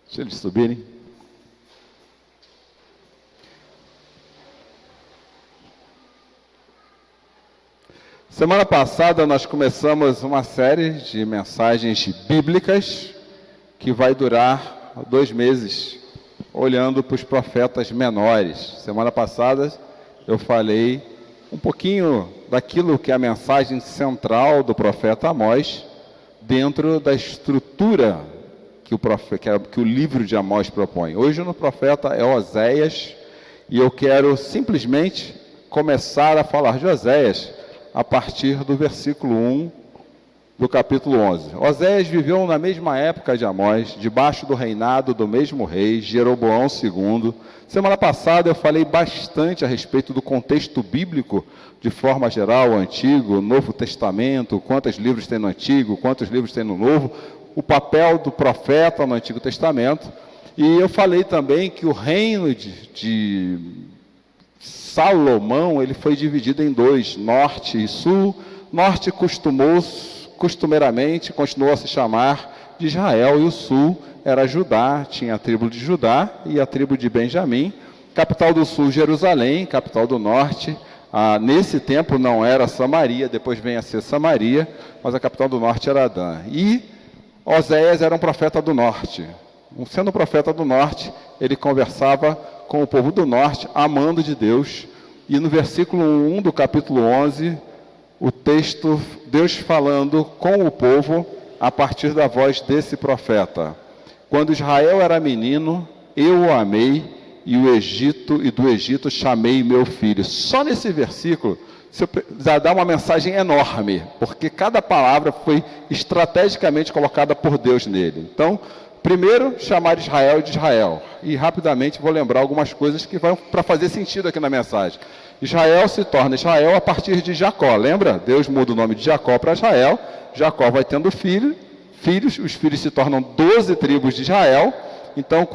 Deixa eles subirem. Semana passada nós começamos uma série de mensagens bíblicas que vai durar 2 meses, olhando para os profetas menores. Semana passada eu falei um pouquinho daquilo que é a mensagem central do profeta Amós, dentro da estrutura que o livro de Amós propõe. Hoje o profeta é Oséias, e eu quero simplesmente começar a falar de Oséias a partir do versículo 1 do capítulo 11. Oséias viveu na mesma época de Amós, debaixo do reinado do mesmo rei, Jeroboão II. Semana passada eu falei bastante a respeito do contexto bíblico, de forma geral, o Antigo, o Novo Testamento, quantos livros tem no Antigo, quantos livros tem no Novo, o papel do profeta no Antigo Testamento. E eu falei também que o reino de Salomão, ele foi dividido em 2, norte e sul. Norte costumeiramente continuou a se chamar de Israel, e o sul era Judá, tinha a tribo de Judá e a tribo de Benjamim. Capital do sul, Jerusalém. Capital do norte, nesse tempo não era Samaria, depois vem a ser Samaria, mas a capital do norte era Adã. E Oséias era um profeta do norte. Sendo um profeta do norte, ele conversava com o povo do norte, amando de Deus. E no versículo 1 do capítulo 11, o texto, Deus falando com o povo a partir da voz desse profeta. Quando Israel era menino, eu o amei, e do Egito chamei meu filho. Só nesse versículo já dá uma mensagem enorme, porque cada palavra foi estrategicamente colocada por Deus nele. Então, primeiro, chamar Israel de Israel. E rapidamente vou lembrar algumas coisas que vão para fazer sentido aqui na mensagem. Israel se torna Israel a partir de Jacó. Lembra? Deus muda o nome de Jacó para Israel. Jacó vai tendo filhos. Os filhos se tornam 12 tribos de Israel. Então,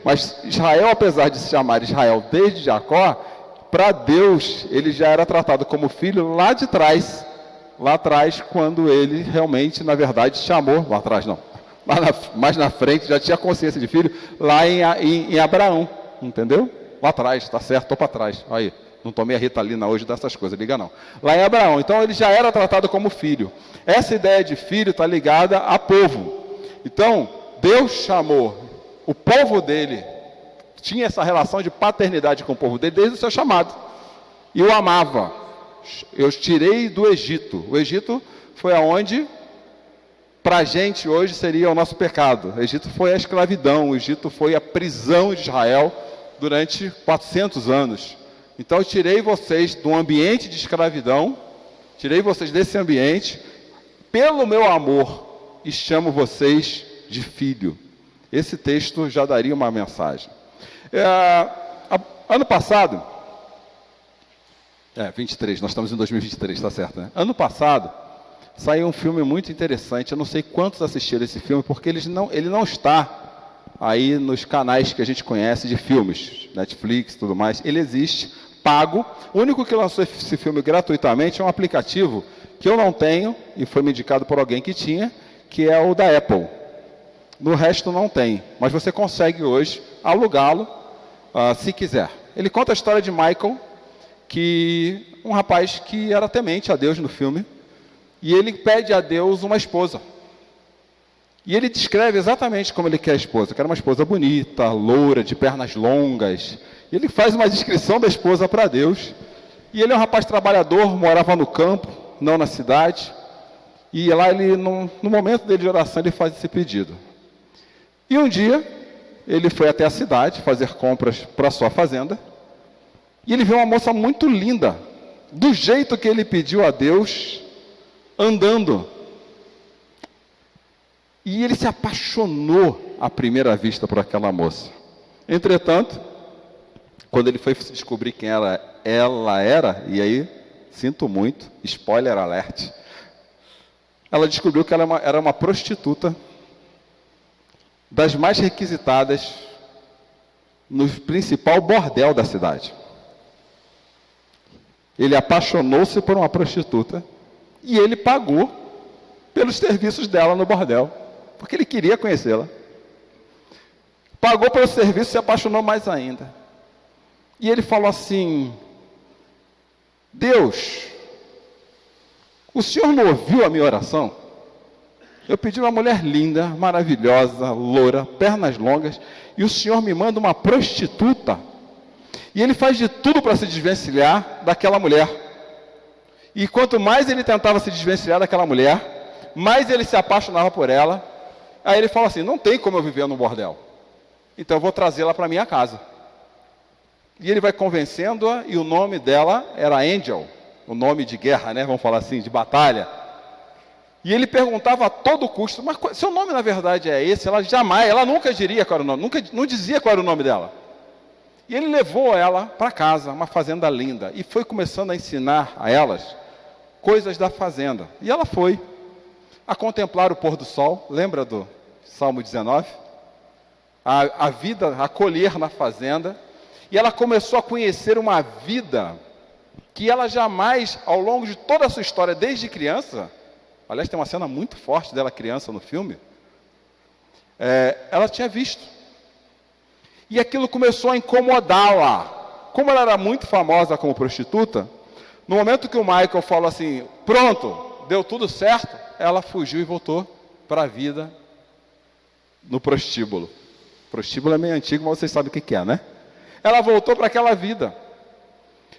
mas Israel, apesar de se chamar Israel desde Jacó, para Deus, ele já era tratado como filho lá de trás. Lá atrás, quando ele realmente, na verdade, chamou... Lá atrás não. Mais na frente, já tinha consciência de filho, lá em Abraão, entendeu? Lá atrás, tá certo, estou para trás. Aí, não tomei a Ritalina hoje dessas coisas, liga não. Lá em Abraão, então ele já era tratado como filho. Essa ideia de filho está ligada a povo. Então, Deus chamou o povo dele, tinha essa relação de paternidade com o povo dele desde o seu chamado. E o amava. Eu tirei do Egito. O Egito foi aonde... Para a gente hoje seria o nosso pecado. O Egito foi a escravidão, o Egito foi a prisão de Israel durante 400 anos. Então eu tirei vocês do ambiente de escravidão, tirei vocês desse ambiente, pelo meu amor, e chamo vocês de filho. Esse texto já daria uma mensagem. Ano passado, 23, nós estamos em 2023, está certo, né? Ano passado, saiu um filme muito interessante. Eu não sei quantos assistiram esse filme, porque ele não está aí nos canais que a gente conhece de filmes, Netflix e tudo mais. Ele existe, pago. O único que lançou esse filme gratuitamente é um aplicativo que eu não tenho, e foi me indicado por alguém que tinha, que é o da Apple. No resto não tem, mas você consegue hoje alugá-lo, se quiser. Ele conta a história de Michael, um rapaz que era temente a Deus no filme, e ele pede a Deus uma esposa. E ele descreve exatamente como ele quer a esposa. Quer uma esposa bonita, loura, de pernas longas. E ele faz uma descrição da esposa para Deus. E ele é um rapaz trabalhador, morava no campo, não na cidade. E lá no momento dele de oração, ele faz esse pedido. E um dia, ele foi até a cidade fazer compras para sua fazenda. E ele viu uma moça muito linda, do jeito que ele pediu a Deus, andando. E ele se apaixonou à primeira vista por aquela moça. Entretanto, quando ele foi descobrir quem ela era, e aí, sinto muito, spoiler alert, ela descobriu que ela era uma prostituta das mais requisitadas no principal bordel da cidade. Ele apaixonou-se por uma prostituta e ele pagou pelos serviços dela no bordel, porque ele queria conhecê-la. Pagou pelo serviço e se apaixonou mais ainda. E ele falou assim: Deus, o Senhor não ouviu a minha oração? Eu pedi uma mulher linda, maravilhosa, loura, pernas longas, e o Senhor me manda uma prostituta. E ele faz de tudo para se desvencilhar daquela mulher. E quanto mais ele tentava se desvencilhar daquela mulher, mais ele se apaixonava por ela. Aí ele fala assim: não tem como eu viver no bordel, então eu vou trazê-la para minha casa. E ele vai convencendo-a, e o nome dela era Angel, o nome de guerra, né? Vamos falar assim, de batalha. E ele perguntava a todo custo: mas seu nome na verdade é esse? Ela nunca diria qual era o nome, não dizia qual era o nome dela. E ele levou ela para casa, uma fazenda linda, e foi começando a ensinar a elas coisas da fazenda. E ela foi a contemplar o pôr do sol, lembra do Salmo 19? A vida, a colher na fazenda. E ela começou a conhecer uma vida que ela jamais, ao longo de toda a sua história, desde criança, aliás, tem uma cena muito forte dela criança no filme, ela tinha visto. E aquilo começou a incomodá-la. Como ela era muito famosa como prostituta, no momento que o Michael falou assim: pronto, deu tudo certo, ela fugiu e voltou para a vida no prostíbulo. Prostíbulo é meio antigo, mas vocês sabem o que é, né? Ela voltou para aquela vida.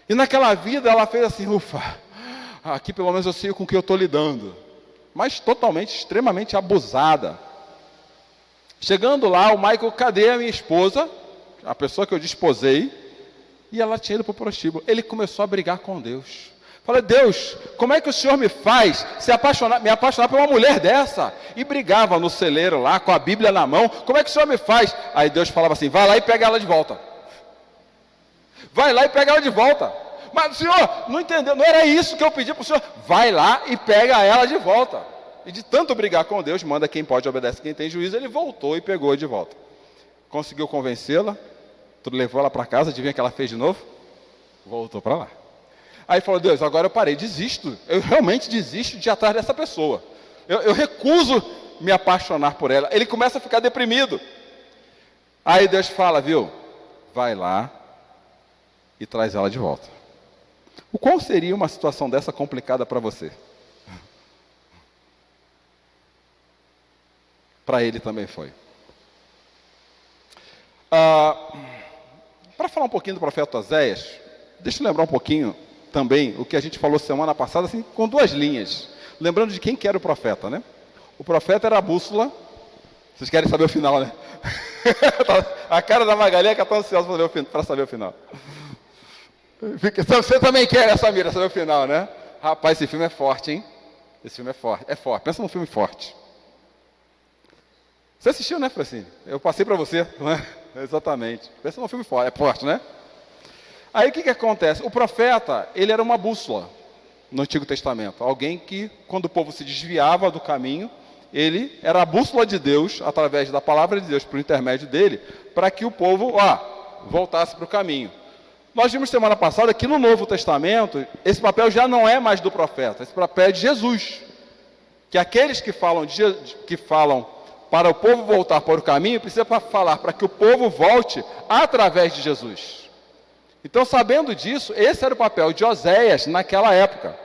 E naquela vida ela fez assim: ufa, aqui pelo menos eu sei com o que eu estou lidando. Mas totalmente, extremamente abusada. Chegando lá, o Michael: cadê a minha esposa? A pessoa que eu desposei. E ela tinha ido para o prostíbulo. Ele começou a brigar com Deus. Falei: Deus, como é que o Senhor me faz me apaixonar por uma mulher dessa? E brigava no celeiro lá, com a Bíblia na mão. Como é que o Senhor me faz? Aí Deus falava assim: vai lá e pega ela de volta. Vai lá e pega ela de volta. Mas o Senhor não entendeu, não era isso que eu pedi para o Senhor. Vai lá e pega ela de volta. E de tanto brigar com Deus, manda quem pode, obedece quem tem juízo. Ele voltou e pegou de volta. Conseguiu convencê-la, levou ela para casa. Adivinha o que ela fez de novo? Voltou para lá. Aí falou: Deus, agora eu parei, desisto. Eu realmente desisto de ir atrás dessa pessoa. Eu recuso me apaixonar por ela. Ele começa a ficar deprimido. Aí Deus fala: viu, vai lá e traz ela de volta. Qual seria uma situação dessa complicada para você? Para ele também foi. Para falar um pouquinho do profeta Oséias, deixa eu lembrar um pouquinho também o que a gente falou semana passada, assim, com duas linhas. Lembrando de quem que era o profeta, né? O profeta era a bússola. Vocês querem saber o final, né? A cara da Magalhães que está ansiosa para saber o final. Você também quer, né, Samira, saber o final, né? Rapaz, esse filme é forte, hein? Esse filme é forte. É forte. Pensa num filme forte. Você assistiu, né, Francine? Eu passei para você, não é? Exatamente. Pensa num filme forte. É forte, né? Aí o que acontece? O profeta, ele era uma bússola no Antigo Testamento. Alguém que, quando o povo se desviava do caminho, ele era a bússola de Deus, através da palavra de Deus, por intermédio dele, para que o povo voltasse para o caminho. Nós vimos semana passada que no Novo Testamento, esse papel já não é mais do profeta, esse papel é de Jesus. Que aqueles que falam para o povo voltar para o caminho, precisa falar para que o povo volte através de Jesus. Então, sabendo disso, esse era o papel de Oséias naquela época.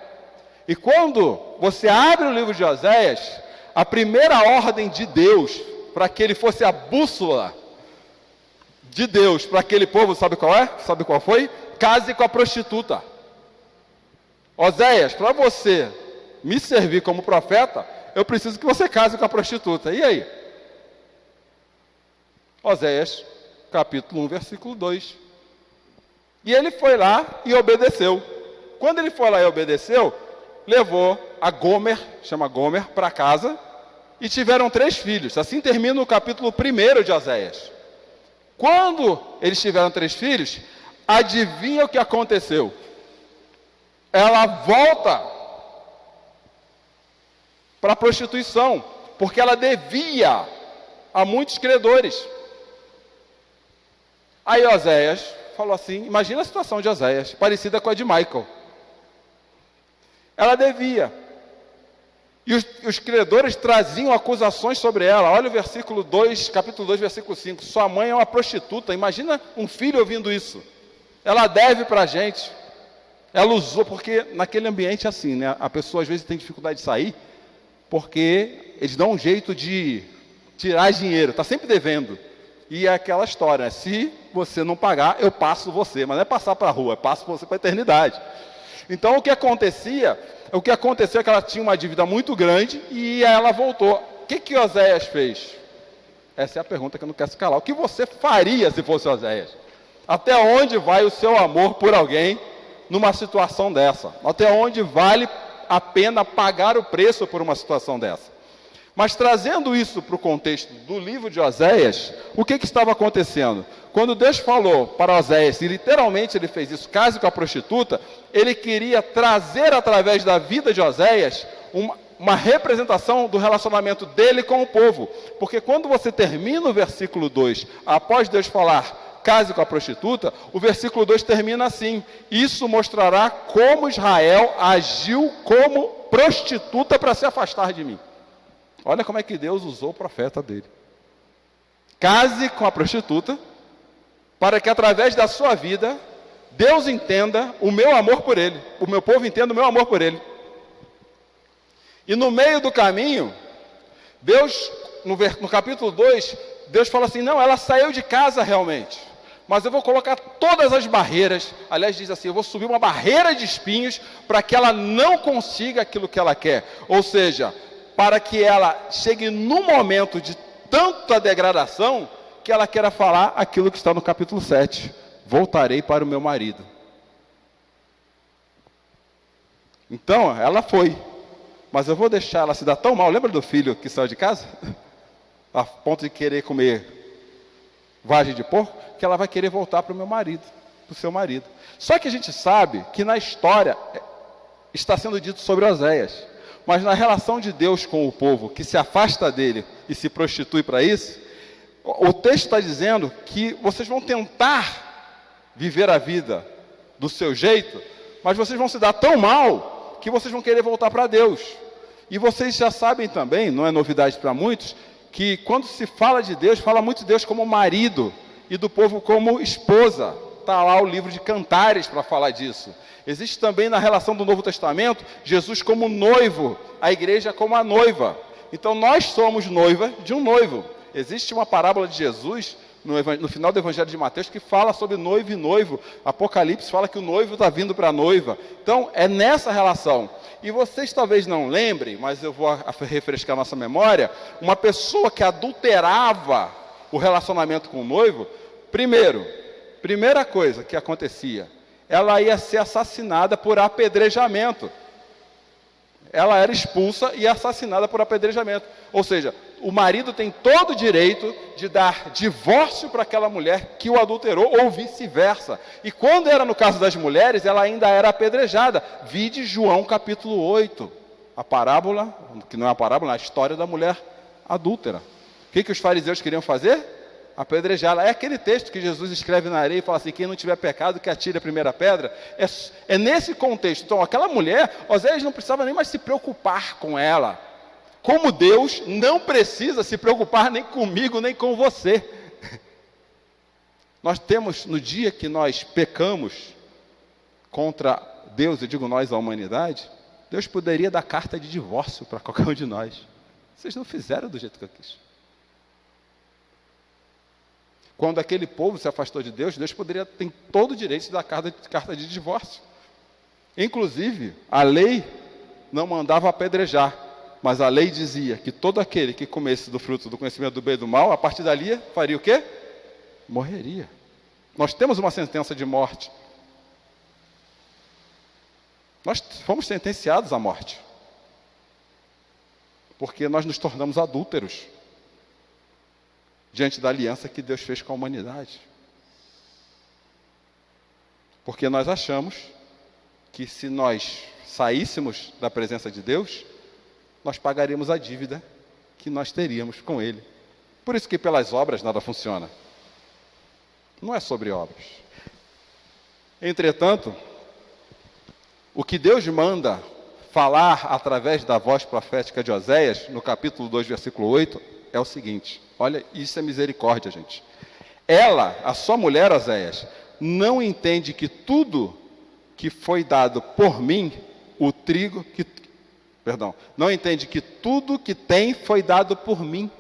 E quando você abre o livro de Oséias, a primeira ordem de Deus, para que ele fosse a bússola de Deus para aquele povo, sabe qual é? Sabe qual foi? Case com a prostituta. Oséias, para você me servir como profeta, eu preciso que você case com a prostituta. E aí? Oséias, capítulo 1, versículo 2. E ele foi lá e obedeceu. Quando ele foi lá e obedeceu, levou a Gomer, chama Gomer, para casa, e tiveram 3 filhos. Assim termina o capítulo 1 de Oséias. Quando eles tiveram 3 filhos, adivinha o que aconteceu? Ela volta para a prostituição, porque ela devia a muitos credores. Aí Oséias falou assim, imagina a situação de Oséias, parecida com a de Michael. Ela devia. E os credores traziam acusações sobre ela. Olha o versículo 2, capítulo 2, versículo 5. Sua mãe é uma prostituta. Imagina um filho ouvindo isso. Ela deve para a gente. Ela usou, porque naquele ambiente é assim, né? A pessoa às vezes tem dificuldade de sair, porque eles dão um jeito de tirar dinheiro. Está sempre devendo. E é aquela história, né? Se você não pagar, eu passo você. Mas não é passar para a rua, é passo você para a eternidade. Então o que aconteceu é que ela tinha uma dívida muito grande e ela voltou. O que Oséias fez? Essa é a pergunta que eu não quero se calar. O que você faria se fosse Oséias? Até onde vai o seu amor por alguém numa situação dessa? Até onde vale a pena pagar o preço por uma situação dessa? Mas trazendo isso para o contexto do livro de Oséias, o que estava acontecendo? Quando Deus falou para Oséias, e literalmente ele fez isso, case com a prostituta, ele queria trazer através da vida de Oséias uma representação do relacionamento dele com o povo. Porque quando você termina o versículo 2, após Deus falar, case com a prostituta, o versículo 2 termina assim: isso mostrará como Israel agiu como prostituta para se afastar de mim. Olha como é que Deus usou o profeta dele. Case com a prostituta, para que através da sua vida, Deus entenda o meu amor por ele. O meu povo entenda o meu amor por ele. E no meio do caminho, Deus, no capítulo 2, Deus fala assim, não, ela saiu de casa realmente. Mas eu vou colocar todas as barreiras, aliás diz assim, eu vou subir uma barreira de espinhos, para que ela não consiga aquilo que ela quer. Ou seja, para que ela chegue num momento de tanta degradação, que ela queira falar aquilo que está no capítulo 7. Voltarei para o meu marido. Então, ela foi. Mas eu vou deixar ela se dar tão mal. Lembra do filho que saiu de casa? A ponto de querer comer vagem de porco? Que ela vai querer voltar para o meu marido, para o seu marido. Só que a gente sabe que na história está sendo dito sobre Oséias. Mas na relação de Deus com o povo, que se afasta dele e se prostitui para isso, o texto está dizendo que vocês vão tentar viver a vida do seu jeito, mas vocês vão se dar tão mal que vocês vão querer voltar para Deus. E vocês já sabem também, não é novidade para muitos, que quando se fala de Deus, fala muito de Deus como marido e do povo como esposa. Está lá o livro de Cantares para falar disso. Existe também na relação do Novo Testamento, Jesus como noivo, a igreja como a noiva. Então nós somos noiva de um noivo. Existe uma parábola de Jesus, no final do Evangelho de Mateus, que fala sobre noivo e noivo. Apocalipse fala que o noivo está vindo para a noiva. Então é nessa relação. E vocês talvez não lembrem, mas eu vou refrescar a nossa memória, uma pessoa que adulterava o relacionamento com o noivo, primeira coisa que acontecia, ela ia ser assassinada por apedrejamento. Ela era expulsa e assassinada por apedrejamento. Ou seja, o marido tem todo o direito de dar divórcio para aquela mulher que o adulterou, ou vice-versa. E quando era no caso das mulheres, ela ainda era apedrejada. Vide João capítulo 8. A parábola, que não é a parábola, é a história da mulher adúltera. O que os fariseus queriam fazer? Apedrejá-la. É aquele texto que Jesus escreve na areia e fala assim, quem não tiver pecado, que atire a primeira pedra. É nesse contexto. Então, aquela mulher, Oséias não precisava nem mais se preocupar com ela. Como Deus não precisa se preocupar nem comigo, nem com você. Nós temos, no dia que nós pecamos contra Deus, eu digo nós, a humanidade, Deus poderia dar carta de divórcio para qualquer um de nós. Vocês não fizeram do jeito que eu quis. Quando aquele povo se afastou de Deus, Deus tem todo o direito de dar carta de divórcio. Inclusive, a lei não mandava apedrejar, mas a lei dizia que todo aquele que comesse do fruto do conhecimento do bem e do mal, a partir dali faria o quê? Morreria. Nós temos uma sentença de morte. Nós fomos sentenciados à morte. Porque nós nos tornamos adúlteros diante da aliança que Deus fez com a humanidade. Porque nós achamos que se nós saíssemos da presença de Deus, nós pagaríamos a dívida que nós teríamos com Ele. Por isso que pelas obras nada funciona. Não é sobre obras. Entretanto, o que Deus manda falar através da voz profética de Oséias, no capítulo 2, versículo 8, é o seguinte: olha, isso é misericórdia, gente. Ela, a sua mulher, Oséias, não entende que tudo que foi dado por mim, não entende que tudo que tem foi dado por mim.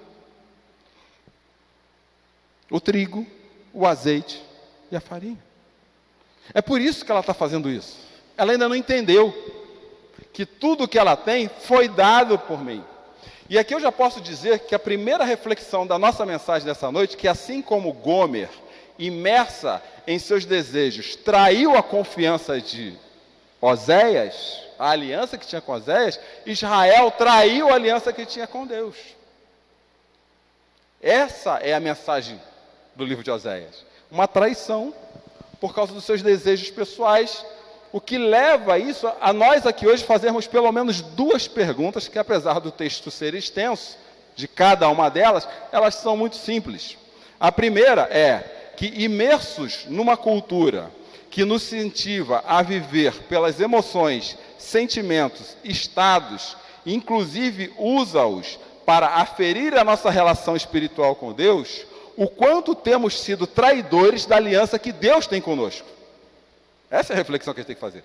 O trigo, o azeite e a farinha. É por isso que ela está fazendo isso. Ela ainda não entendeu que tudo que ela tem foi dado por mim. E aqui eu já posso dizer que a primeira reflexão da nossa mensagem dessa noite, que assim como Gomer, imersa em seus desejos, traiu a confiança de Oséias, a aliança que tinha com Oséias, Israel traiu a aliança que tinha com Deus. Essa é a mensagem do livro de Oséias. Uma traição por causa dos seus desejos pessoais, o que leva isso a nós aqui hoje fazermos pelo menos duas perguntas, que apesar do texto ser extenso, de cada uma delas, elas são muito simples. A primeira é que, imersos numa cultura que nos incentiva a viver pelas emoções, sentimentos, estados, inclusive usa-os para aferir a nossa relação espiritual com Deus, o quanto temos sido traidores da aliança que Deus tem conosco. Essa é a reflexão que a gente tem que fazer.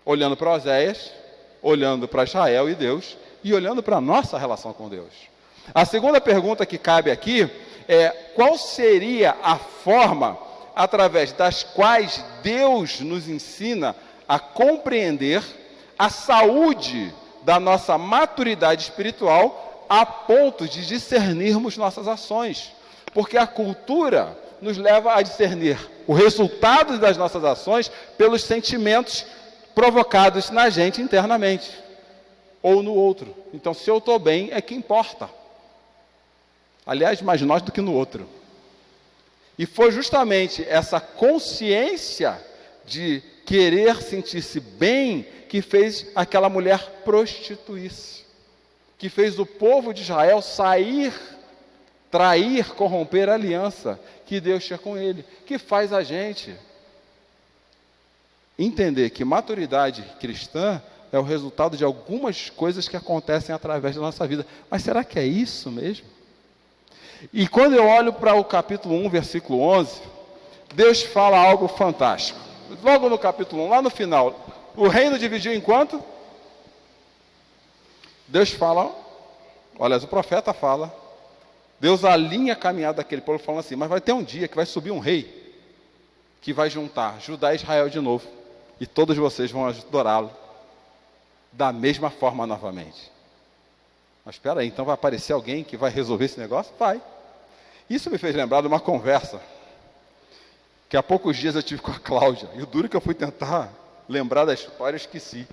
Olhando para Oséias, olhando para Israel e Deus, e olhando para a nossa relação com Deus. A segunda pergunta que cabe aqui é: qual seria a forma através das quais Deus nos ensina a compreender a saúde da nossa maturidade espiritual a ponto de discernirmos nossas ações? Porque a cultura nos leva a discernir o resultado das nossas ações pelos sentimentos provocados na gente internamente ou no outro. Então, se eu estou bem, é que importa. Aliás, mais nós do que no outro. E foi justamente essa consciência de querer sentir-se bem que fez aquela mulher prostituir-se, que fez o povo de Israel sair, trair, corromper a aliança que Deus tinha com ele, que faz a gente entender que maturidade cristã é o resultado de algumas coisas que acontecem através da nossa vida. Mas será que é isso mesmo? E quando eu olho para o capítulo 1, versículo 11, Deus fala algo fantástico. Logo no capítulo 1, lá no final, o reino dividiu em quanto? Deus fala, olha, o profeta fala, Deus alinha a caminhada daquele povo falando assim: mas vai ter um dia que vai subir um rei, que vai juntar Judá e Israel de novo, e todos vocês vão adorá-lo, da mesma forma novamente. Mas espera aí, então vai aparecer alguém que vai resolver esse negócio? Vai. Isso me fez lembrar de uma conversa que há poucos dias eu tive com a Cláudia, e o duro que eu fui tentar lembrar da história, eu esqueci.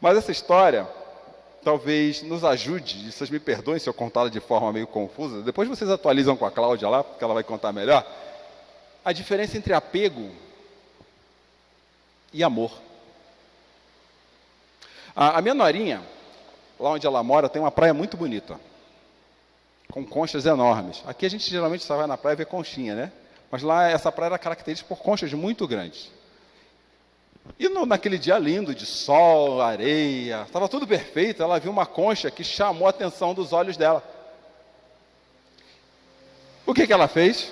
Mas essa história talvez nos ajude, e vocês me perdoem se eu contá-la de forma meio confusa, depois vocês atualizam com a Cláudia lá, porque ela vai contar melhor, a diferença entre apego e amor. A minha norinha, lá onde ela mora, tem uma praia muito bonita, com conchas enormes. Aqui a gente geralmente só vai na praia ver conchinha, né? Mas lá essa praia era característica por conchas muito grandes. E naquele dia lindo, de sol, areia, estava tudo perfeito, ela viu uma concha que chamou a atenção dos olhos dela. O que ela fez?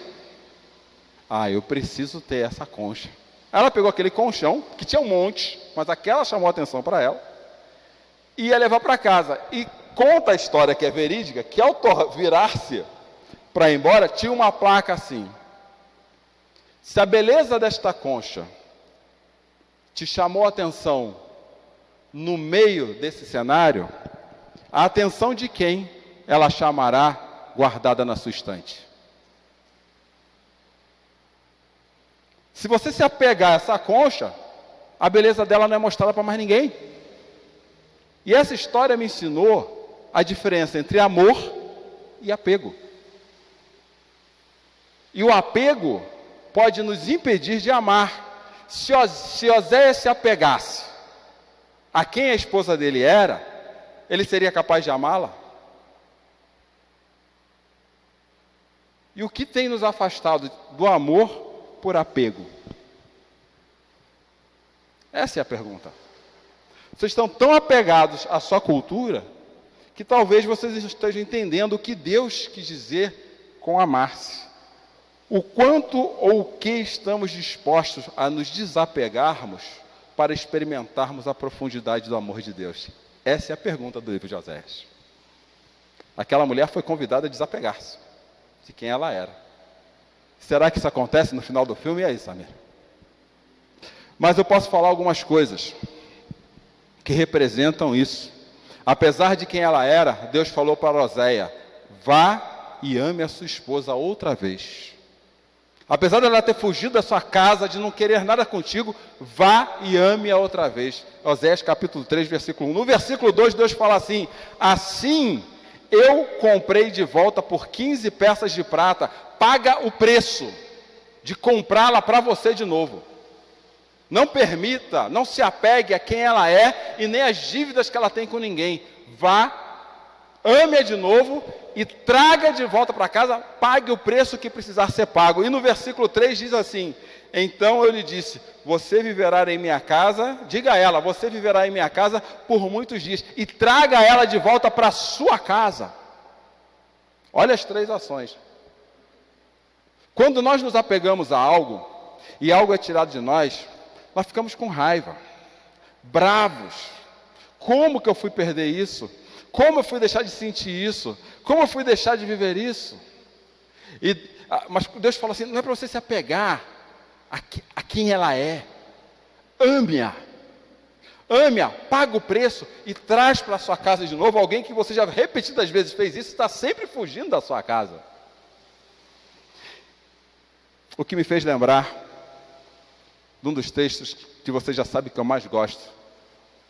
Eu preciso ter essa concha. Ela pegou aquele conchão, que tinha um monte, mas aquela chamou a atenção para ela, e ia levar para casa. E conta a história, que é verídica, que ao virar-se para ir embora, tinha uma placa assim: se a beleza desta concha te chamou a atenção no meio desse cenário, a atenção de quem ela chamará guardada na sua estante? Se você se apegar a essa concha, a beleza dela não é mostrada para mais ninguém. E essa história me ensinou a diferença entre amor e apego. E o apego pode nos impedir de amar. Se Oséias se apegasse a quem a esposa dele era, ele seria capaz de amá-la? E o que tem nos afastado do amor por apego? Essa é a pergunta. Vocês estão tão apegados à sua cultura que talvez vocês estejam entendendo o que Deus quis dizer com amar-se. O quanto ou o que estamos dispostos a nos desapegarmos para experimentarmos a profundidade do amor de Deus? Essa é a pergunta do livro de Oséias. Aquela mulher foi convidada a desapegar-se de quem ela era. Será que isso acontece no final do filme? E aí, Samir? Mas eu posso falar algumas coisas que representam isso. Apesar de quem ela era, Deus falou para Oséias: vá e ame a sua esposa outra vez. Apesar dela ter fugido da sua casa, de não querer nada contigo, vá e ame-a outra vez. Oséias capítulo 3, versículo 1. No versículo 2, Deus fala assim: assim eu comprei de volta por 15 peças de prata, paga o preço de comprá-la para você de novo. Não permita, não se apegue a quem ela é e nem às dívidas que ela tem com ninguém. Vá, ame-a de novo e traga de volta para casa, pague o preço que precisar ser pago. E no versículo 3 diz assim: então eu lhe disse, você viverá em minha casa, diga a ela, você viverá em minha casa por muitos dias, e traga ela de volta para a sua casa. Olha as 3 ações. Quando nós nos apegamos a algo, e algo é tirado de nós ficamos com raiva, bravos. Como que eu fui perder isso? Como eu fui deixar de sentir isso? Como eu fui deixar de viver isso? Mas Deus fala assim, não é para você se apegar a quem ela é. Ame-a. Ame-a, paga o preço e traz para a sua casa de novo alguém que você já repetidas vezes fez isso e está sempre fugindo da sua casa. O que me fez lembrar de um dos textos que você já sabe que eu mais gosto,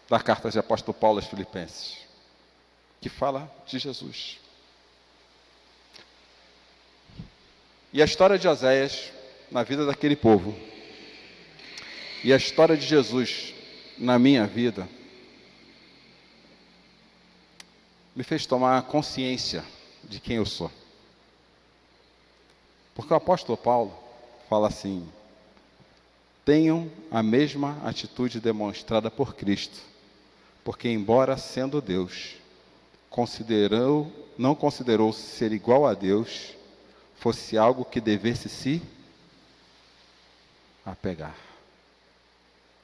da carta de apóstolo Paulo aos Filipenses, que fala de Jesus. E a história de Oséias na vida daquele povo, e a história de Jesus na minha vida, me fez tomar consciência de quem eu sou. Porque o apóstolo Paulo fala assim: tenham a mesma atitude demonstrada por Cristo, porque embora sendo Deus, não considerou ser igual a Deus fosse algo que devesse se apegar.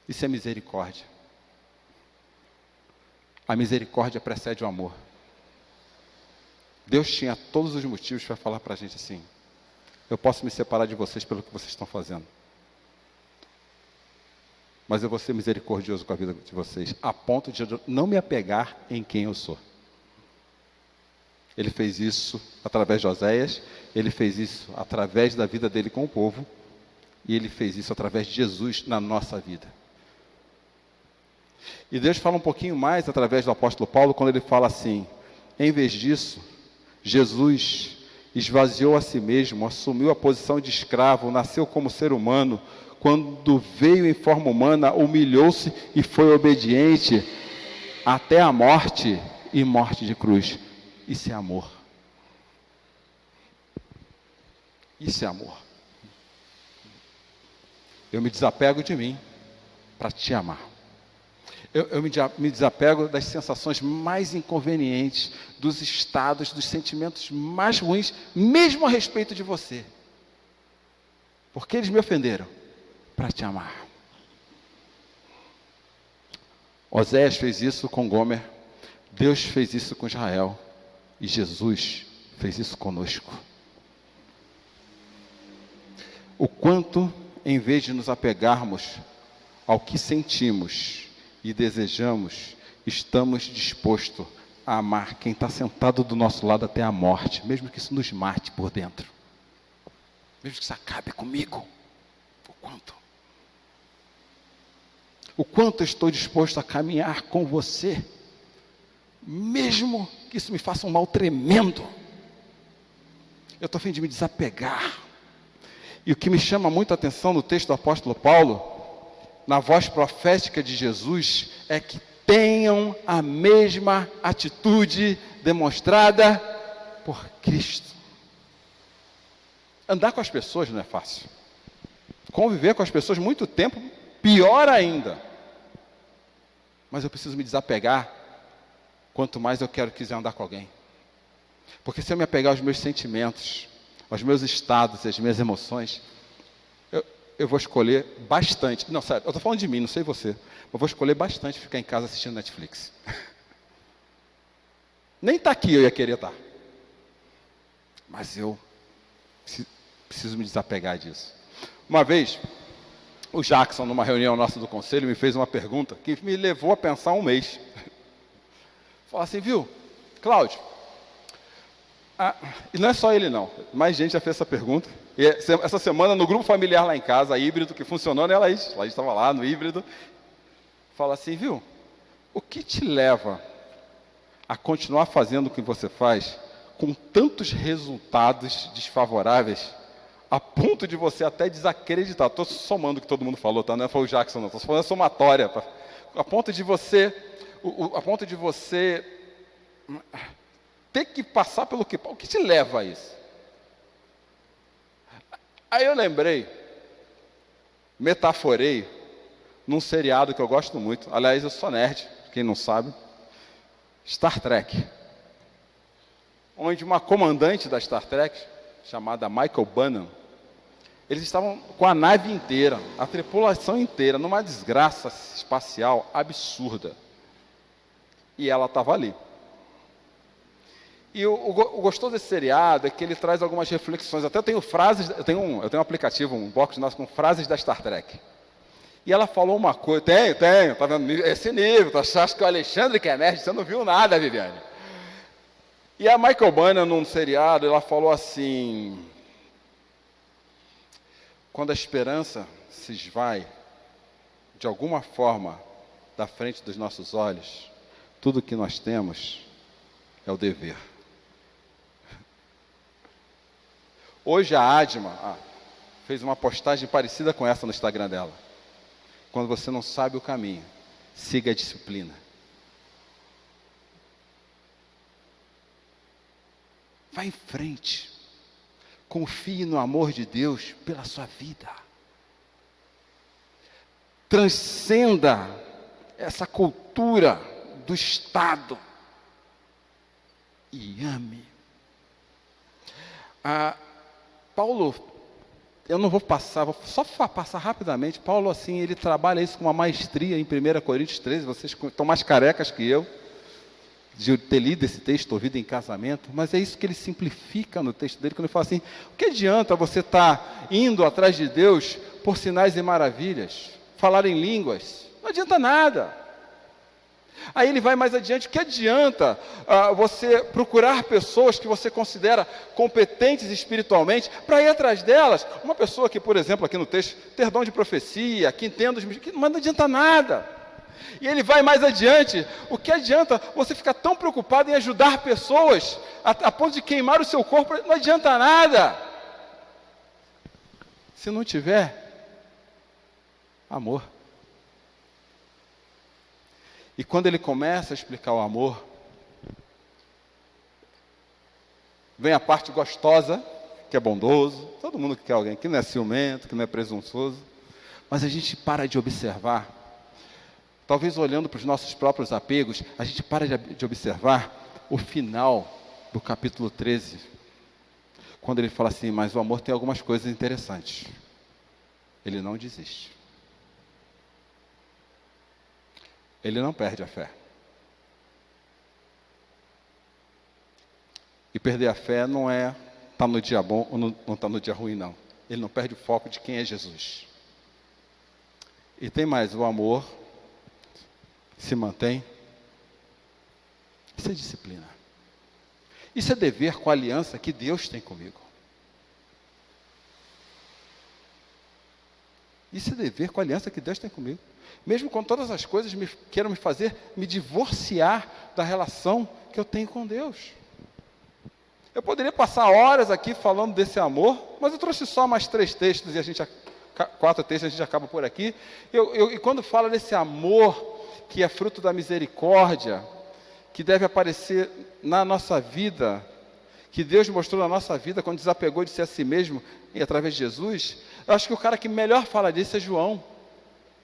Isso é misericórdia. A misericórdia precede o amor. Deus tinha todos os motivos para falar para a gente assim: eu posso me separar de vocês pelo que vocês estão fazendo, mas eu vou ser misericordioso com a vida de vocês, a ponto de eu não me apegar em quem eu sou. Ele fez isso através de Oséias, ele fez isso através da vida dele com o povo, e ele fez isso através de Jesus na nossa vida. E Deus fala um pouquinho mais através do apóstolo Paulo, quando ele fala assim: em vez disso, Jesus esvaziou a si mesmo, assumiu a posição de escravo, nasceu como ser humano. Quando veio em forma humana, humilhou-se e foi obediente até a morte, e morte de cruz. Isso é amor. Isso é amor. Eu me desapego de mim para te amar. Eu me desapego das sensações mais inconvenientes, dos estados, dos sentimentos mais ruins, mesmo a respeito de você. Porque eles me ofenderam, para te amar. Oséias fez isso com Gomer, Deus fez isso com Israel, e Jesus fez isso conosco. O quanto, em vez de nos apegarmos ao que sentimos e desejamos, estamos dispostos a amar quem está sentado do nosso lado até a morte, mesmo que isso nos mate por dentro, mesmo que isso acabe comigo. O quanto eu estou disposto a caminhar com você, mesmo que isso me faça um mal tremendo. Eu estou a fim de me desapegar. E o que me chama muito a atenção no texto do apóstolo Paulo, na voz profética de Jesus, é que tenham a mesma atitude demonstrada por Cristo. Andar com as pessoas não é fácil. Conviver com as pessoas muito tempo, pior ainda. mas eu preciso me desapegar, quanto mais eu quiser andar com alguém. Porque se eu me apegar aos meus sentimentos, aos meus estados e às minhas emoções, eu vou escolher bastante. Não, sério, eu estou falando de mim, não sei você. Eu vou escolher bastante ficar em casa assistindo Netflix. Nem está aqui eu ia querer estar. Mas eu preciso me desapegar disso. Uma vez, o Jackson, numa reunião nossa do conselho, me fez uma pergunta que me levou a pensar um mês. Falou assim, viu, Cláudio, e não é só ele não, mais gente já fez essa pergunta. E essa semana, no grupo familiar lá em casa, híbrido, que funcionou, né, Laís? Laís estava lá no híbrido. Fala assim, viu, o que te leva a continuar fazendo o que você faz com tantos resultados desfavoráveis, a ponto de você até desacreditar? Estou somando o que todo mundo falou, tá? Não foi o Jackson, não. Estou falando a somatória. A ponto de você ter que passar pelo que... O que te leva a isso? Aí eu lembrei, metaforei, num seriado que eu gosto muito. Aliás, eu sou nerd, quem não sabe. Star Trek. Onde uma comandante da Star Trek, chamada Michael Burnham, eles estavam com a nave inteira, a tripulação inteira, numa desgraça espacial absurda. E ela estava ali. E o gostoso desse seriado é que ele traz algumas reflexões. Até eu tenho frases, eu tenho um aplicativo, um box nosso com frases da Star Trek. E ela falou uma coisa, tenho, tá vendo esse nível, tu acha que o Alexandre que é nerd, você não viu nada, Viviane. E a Michael Burnham, num seriado, ela falou assim, quando a esperança se esvai, de alguma forma, da frente dos nossos olhos, tudo que nós temos é o dever. Hoje a Adma fez uma postagem parecida com essa no Instagram dela. Quando você não sabe o caminho, siga a disciplina. Vá em frente. Confie no amor de Deus pela sua vida. Transcenda essa cultura do Estado. E ame. Paulo, eu não vou passar, vou só passar rapidamente. Paulo, assim, ele trabalha isso com uma maestria em 1 Coríntios 13. Vocês estão mais carecas que eu de ter lido esse texto, ouvido em casamento, mas é isso que ele simplifica no texto dele, quando ele fala assim, o que adianta você estar indo atrás de Deus por sinais e maravilhas, falar em línguas? Não adianta nada. Aí ele vai mais adiante, o que adianta você procurar pessoas que você considera competentes espiritualmente, para ir atrás delas? Uma pessoa que, por exemplo, aqui no texto, ter dom de profecia, que entenda os... mas não adianta nada. E ele vai mais adiante, o que adianta você ficar tão preocupado em ajudar pessoas, a ponto de queimar o seu corpo? Não adianta nada. Se não tiver amor. E quando ele começa a explicar o amor, vem a parte gostosa, que é bondoso, todo mundo que quer alguém, que não é ciumento, que não é presunçoso, mas a gente para de observar, talvez olhando para os nossos próprios apegos, a gente para de observar o final do capítulo 13, quando ele fala assim, mas o amor tem algumas coisas interessantes, ele não desiste. Ele não perde a fé. E perder a fé não é estar no dia bom ou não estar no dia ruim, não. Ele não perde o foco de quem é Jesus. E tem mais, o amor se mantém. Isso é disciplina. Isso é dever com a aliança que Deus tem comigo. Isso é dever com a aliança que Deus tem comigo. Mesmo quando todas as coisas queiram me fazer me divorciar da relação que eu tenho com Deus. Eu poderia passar horas aqui falando desse amor, mas eu trouxe só mais 3 textos, e 4 textos, a gente acaba por aqui. E quando fala desse amor, que é fruto da misericórdia, que deve aparecer na nossa vida, que Deus mostrou na nossa vida, quando desapegou de si a si mesmo, e através de Jesus, eu acho que o cara que melhor fala disso é João.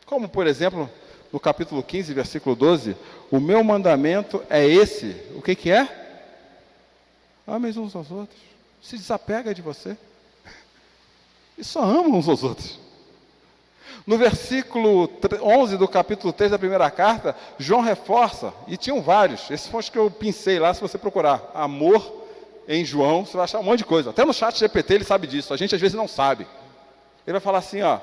Como, por exemplo, no capítulo 15, versículo 12, o meu mandamento é esse. O que que é? Amem uns aos outros. Se desapega de você. E só amam uns aos outros. No versículo 11 do capítulo 3 da primeira carta, João reforça, e tinham vários, esses foram os que eu pincei lá, se você procurar, amor em João, você vai achar um monte de coisa, até no chat GPT ele sabe disso, a gente às vezes não sabe. Ele vai falar assim, ó,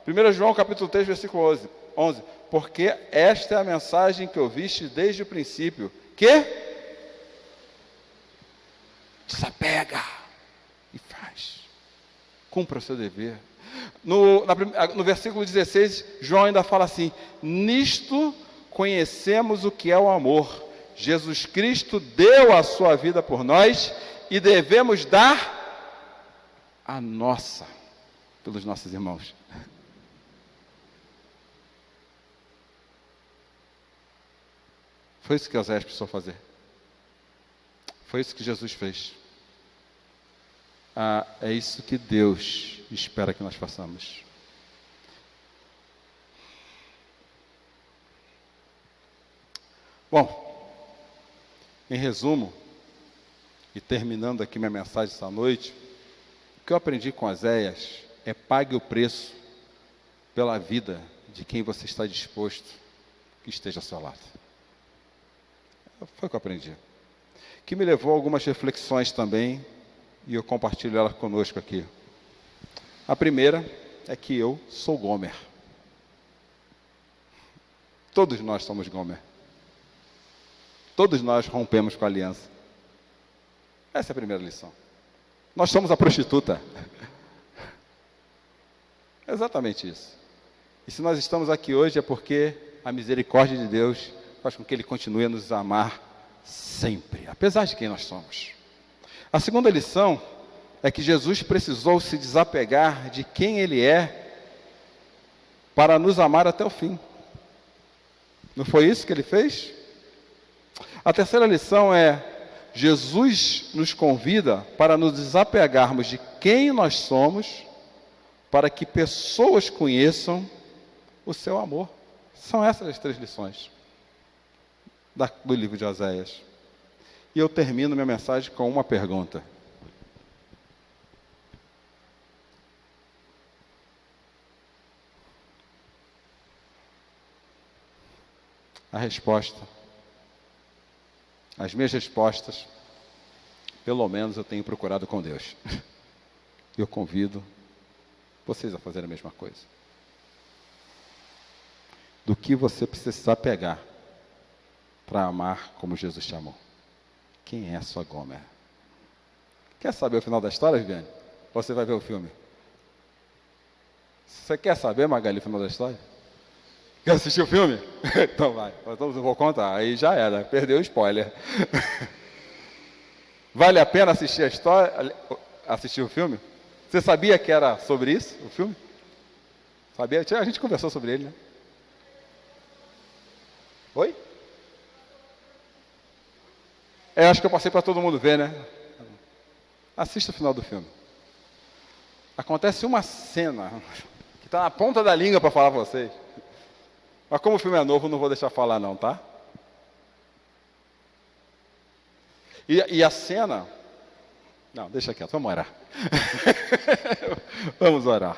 1 João capítulo 3, versículo 11, porque esta é a mensagem que ouviste desde o princípio, que desapega e faz, cumpra o seu dever. No versículo 16, João ainda fala assim, nisto conhecemos o que é o amor, Jesus Cristo deu a sua vida por nós e devemos dar a nossa, pelos nossos irmãos. Foi isso que Oséias precisou fazer. Foi isso que Jesus fez. É isso que Deus espera que nós façamos. Bom, em resumo, e terminando aqui minha mensagem essa noite, o que eu aprendi com Oséias é pague o preço pela vida de quem você está disposto que esteja ao seu lado. Foi o que eu aprendi. Que me levou a algumas reflexões também, e eu compartilho elas conosco aqui. A primeira é que eu sou Gomer. Todos nós somos Gomer. Todos nós rompemos com a aliança. Essa é a primeira lição. Nós somos a prostituta. É exatamente isso. E se nós estamos aqui hoje é porque a misericórdia de Deus faz com que Ele continue a nos amar sempre, apesar de quem nós somos. A segunda lição é que Jesus precisou se desapegar de quem Ele é para nos amar até o fim. Não foi isso que Ele fez? A terceira lição é: Jesus nos convida para nos desapegarmos de quem nós somos, para que pessoas conheçam o seu amor. São essas as três lições do livro de Oséias. E eu termino minha mensagem com uma pergunta. A resposta, as minhas respostas, pelo menos eu tenho procurado com Deus. Eu convido vocês a fazerem a mesma coisa. Do que você precisa pegar para amar como Jesus te amou? Quem é a sua Gomer? Quer saber o final da história, Viviane? Ou você vai ver o filme? Você quer saber, Magali, o final da história? Quer assistir o filme? Então vai. Então eu vou contar. Aí já era. Perdeu o spoiler. Vale a pena assistir a história? Assistir o filme? Você sabia que era sobre isso, o filme? Sabia? A gente conversou sobre ele, né? Oi? Acho que eu passei para todo mundo ver, né? Assista o final do filme. Acontece uma cena que está na ponta da língua para falar para vocês. Mas como o filme é novo, não vou deixar falar não, tá? E a cena... Não, deixa quieto, vamos orar. Vamos orar.